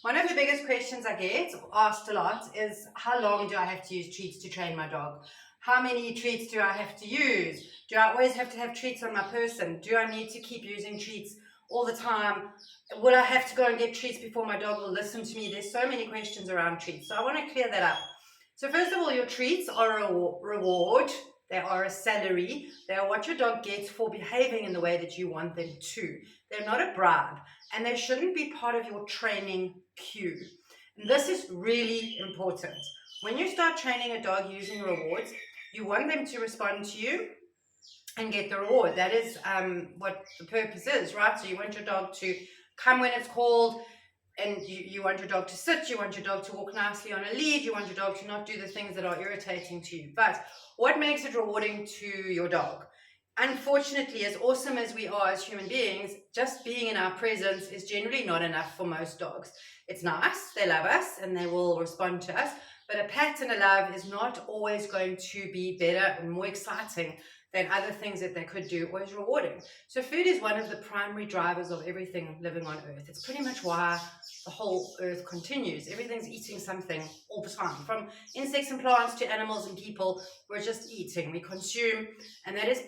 One of the biggest questions I get asked a lot is, how long do I have to use treats to train my dog? How many treats do I have to use? Do I always have to have treats on my person? Do I need to keep using treats all the time? Will I have to go and get treats before my dog will listen to me? There's so many questions around treats. So I want to clear that up. So first of all, your treats are a reward. They are a salary. They are what your dog gets for behaving in the way that you want them to. They're not a bribe, and they shouldn't be part of your training cue. And this is really important. When you start training a dog using rewards, you want them to respond to you and get the reward. That is what the purpose is, right? So you want your dog to come when it's called, and you want your dog to sit, you want your dog to walk nicely on a lead, you want your dog to not do the things that are irritating to you. But what makes it rewarding to your dog? Unfortunately, as awesome as we are as human beings, just being in our presence is generally not enough for most dogs. It's nice, they love us, and they will respond to us, but a pat and a love is not always going to be better and more exciting than other things that they could do, or is rewarding. So food is one of the primary drivers of everything living on earth. It's pretty much why the whole earth continues. Everything's eating something all the time, from insects and plants to animals and people. We're just eating, we consume, and that is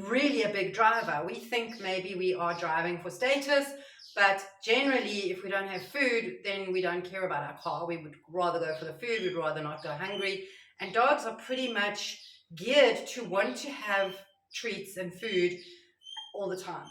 really a big driver. We think maybe we are driving for status, but generally, if we don't have food, then we don't care about our car. We would rather go for the food, we'd rather not go hungry. And dogs are pretty much geared to want to have treats and food all the time.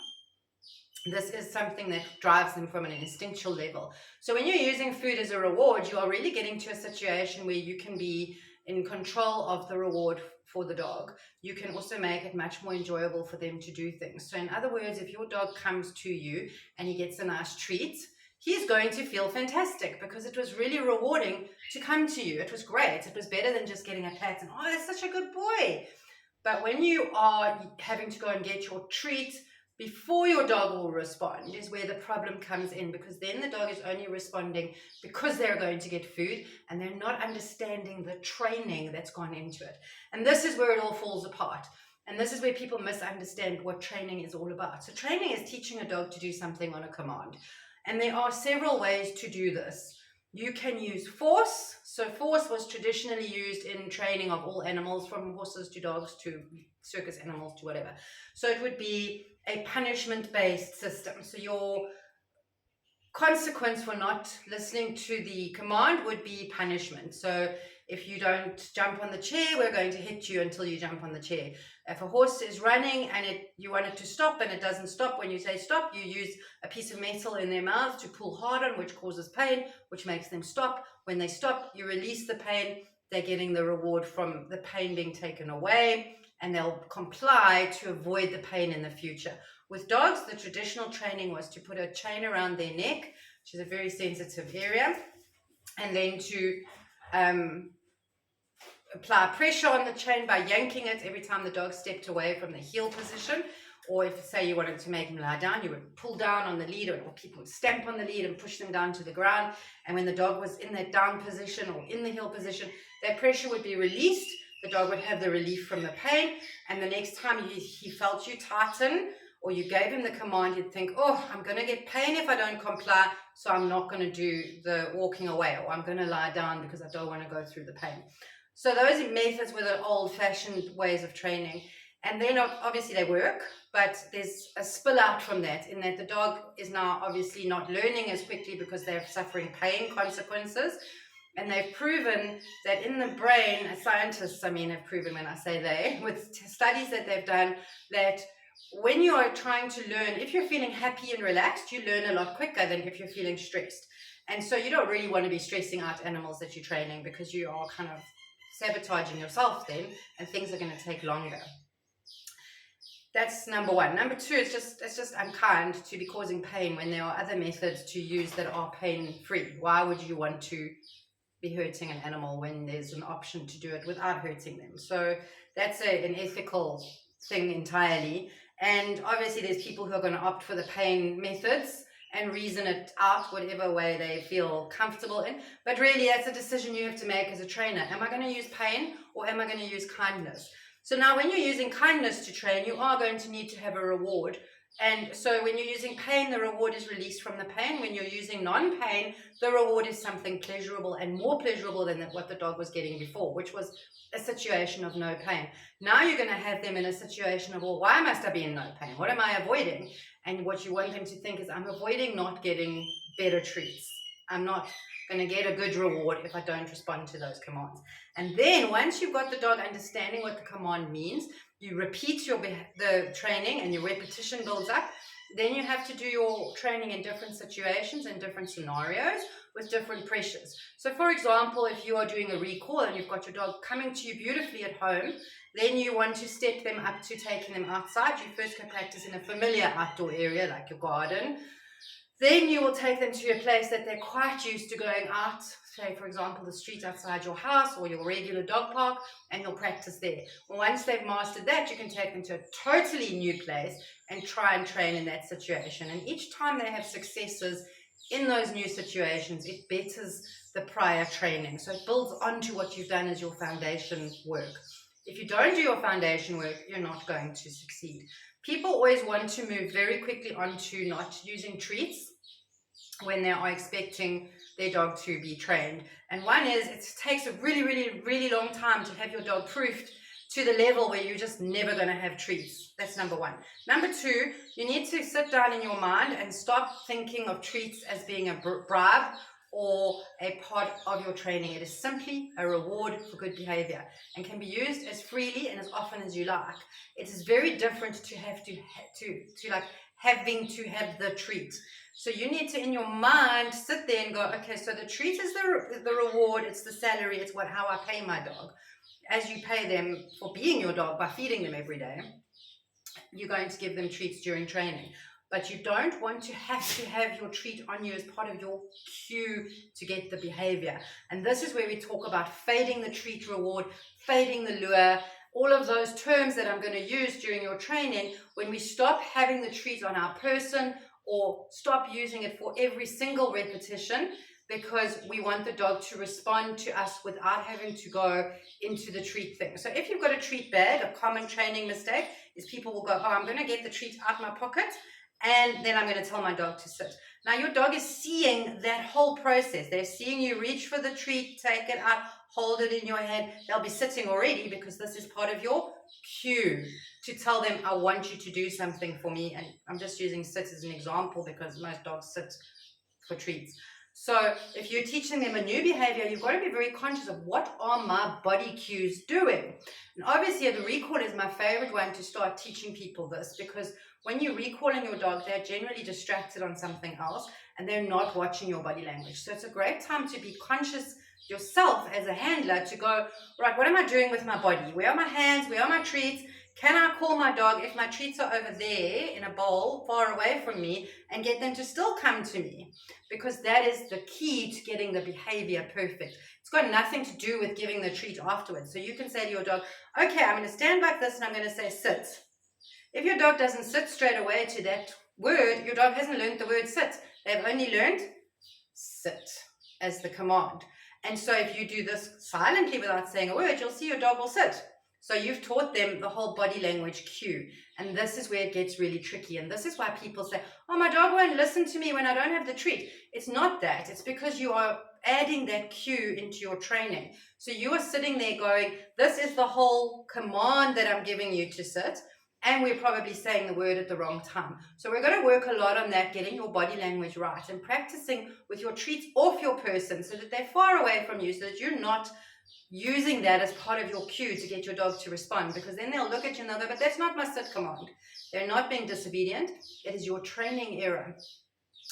This is something that drives them from an instinctual level. So when you're using food as a reward, you are really getting to a situation where you can be in control of the reward for the dog. You can also make it much more enjoyable for them to do things. So in other words, if your dog comes to you and he gets a nice treat, he's going to feel fantastic because it was really rewarding to come to you. It was great. It was better than just getting a pat and, oh, that's such a good boy. But when you are having to go and get your treat before your dog will respond is where the problem comes in, because then the dog is only responding because they're going to get food and they're not understanding the training that's gone into it. And this is where it all falls apart. And this is where people misunderstand what training is all about. So training is teaching a dog to do something on a command. And there are several ways to do this. You can use force. So force was traditionally used in training of all animals, from horses to dogs to circus animals to whatever. So it would be a punishment-based system. So your consequence for not listening to the command would be punishment. So if you don't jump on the chair, we're going to hit you until you jump on the chair. If a horse is running and you want it to stop and it doesn't stop, when you say stop, you use a piece of metal in their mouth to pull hard on, which causes pain, which makes them stop. When they stop, you release the pain. They're getting the reward from the pain being taken away, and they'll comply to avoid the pain in the future. With dogs, the traditional training was to put a chain around their neck, which is a very sensitive area, and then to apply pressure on the chain by yanking it every time the dog stepped away from the heel position. Or if, say, you wanted to make him lie down, you would pull down on the lead, or people would stamp on the lead and push them down to the ground. And when the dog was in that down position or in the heel position, that pressure would be released. The dog would have the relief from the pain, and the next time he felt you tighten or you gave him the command, he'd think, oh, I'm going to get pain if I don't comply, so I'm not going to do the walking away, or I'm going to lie down because I don't want to go through the pain. So those methods were the old-fashioned ways of training, and then obviously they work, but there's a spill out from that, in that the dog is now obviously not learning as quickly because they're suffering pain consequences. And they've proven that in the brain, scientists, have proven when I say they, with studies that they've done, that when you are trying to learn, if you're feeling happy and relaxed, you learn a lot quicker than if you're feeling stressed. And so you don't really want to be stressing out animals that you're training, because you are kind of sabotaging yourself then, and things are going to take longer. That's number one. Number two, it's just unkind to be causing pain when there are other methods to use that are pain-free. Why would you want to be hurting an animal when there's an option to do it without hurting them? So that's an ethical thing entirely. And obviously there's people who are going to opt for the pain methods and reason it out whatever way they feel comfortable in. But really, that's a decision you have to make as a trainer. Am I going to use pain, or am I going to use kindness? So now when you're using kindness to train, you are going to need to have a reward And so when you're using pain, the reward is released from the pain. When you're using non-pain, the reward is something pleasurable and more pleasurable than what the dog was getting before, which was a situation of no pain. Now you're going to have them in a situation of, well, why must I be in no pain? What am I avoiding? And what you want them to think is, I'm avoiding not getting better treats. I'm not going to get a good reward if I don't respond to those commands. And then once you've got the dog understanding what the command means, you repeat the training and your repetition builds up. Then you have to do your training in different situations and different scenarios with different pressures. So for example, if you are doing a recall and you've got your dog coming to you beautifully at home, then you want to step them up to taking them outside. You first can practice in a familiar outdoor area like your garden. Then you will take them to a place that they're quite used to going out, say for example the street outside your house or your regular dog park, and you'll practice there. Once they've mastered that, you can take them to a totally new place and try and train in that situation. And each time they have successes in those new situations, it betters the prior training. So it builds onto what you've done as your foundation work. If you don't do your foundation work, you're not going to succeed. People always want to move very quickly onto not using treats when they are expecting their dog to be trained. And one is, it takes a really, really, really long time to have your dog proofed to the level where you're just never going to have treats. That's number one. Number two, you need to sit down in your mind and stop thinking of treats as being a bribe or a part of your training. It is simply a reward for good behavior and can be used as freely and as often as you like. It is very different to have to like having to have the treat. So you need to, in your mind, sit there and go, okay, so the treat is the reward, it's the salary, it's how I pay my dog. As you pay them for being your dog by feeding them every day, you're going to give them treats during training. But you don't want to have your treat on you as part of your cue to get the behavior. And this is where we talk about fading the treat reward, fading the lure, all of those terms that I'm going to use during your training. When we stop having the treat on our person or stop using it for every single repetition, because we want the dog to respond to us without having to go into the treat thing. So if you've got a treat bag, a common training mistake is people will go, oh, I'm going to get the treat out my pocket and then I'm going to tell my dog to sit. Now your dog is seeing that whole process. They're seeing you reach for the treat, take it out, hold it in your hand. They'll be sitting already because this is part of your cue to tell them, I want you to do something for me. And I'm just using sit as an example because most dogs sit for treats. So if you're teaching them a new behavior, you've got to be very conscious of what are my body cues doing. And obviously the recall is my favorite one to start teaching people this, because when you're recalling your dog, they're generally distracted on something else and they're not watching your body language. So it's a great time to be conscious yourself as a handler to go, right, what am I doing with my body? Where are my hands? Where are my treats? Can I call my dog if my treats are over there in a bowl far away from me and get them to still come to me? Because that is the key to getting the behavior perfect. It's got nothing to do with giving the treat afterwards. So you can say to your dog, okay, I'm going to stand like this and I'm going to say sit. If your dog doesn't sit straight away to that word, your dog hasn't learned the word sit. They've only learned sit as the command. And so if you do this silently without saying a word, you'll see your dog will sit. So you've taught them the whole body language cue. And this is where it gets really tricky. And this is why people say, oh, my dog won't listen to me when I don't have the treat. It's not that. It's because you are adding that cue into your training. So you are sitting there going, this is the whole command that I'm giving you to sit. And we're probably saying the word at the wrong time. So we're going to work a lot on that, getting your body language right and practicing with your treats off your person so that they're far away from you, so that you're not using that as part of your cue to get your dog to respond, because then they'll look at you and they'll go, but that's not my sit command. They're not being disobedient. It is your training error.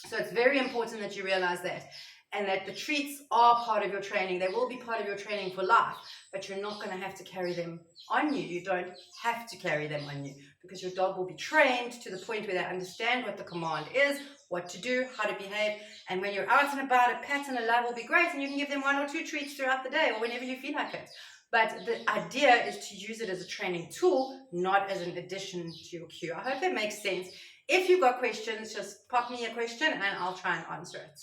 So it's very important that you realize that, and that the treats are part of your training. They will be part of your training for life, but you're not going to have to carry them on you. You don't have to carry them on you, because your dog will be trained to the point where they understand what the command is, what to do, how to behave. And when you're out and about, a pat and a love will be great, and you can give them 1 or 2 treats throughout the day or whenever you feel like it. But the idea is to use it as a training tool, not as an addition to your cue. I hope that makes sense. If you've got questions, just pop me a question and I'll try and answer it.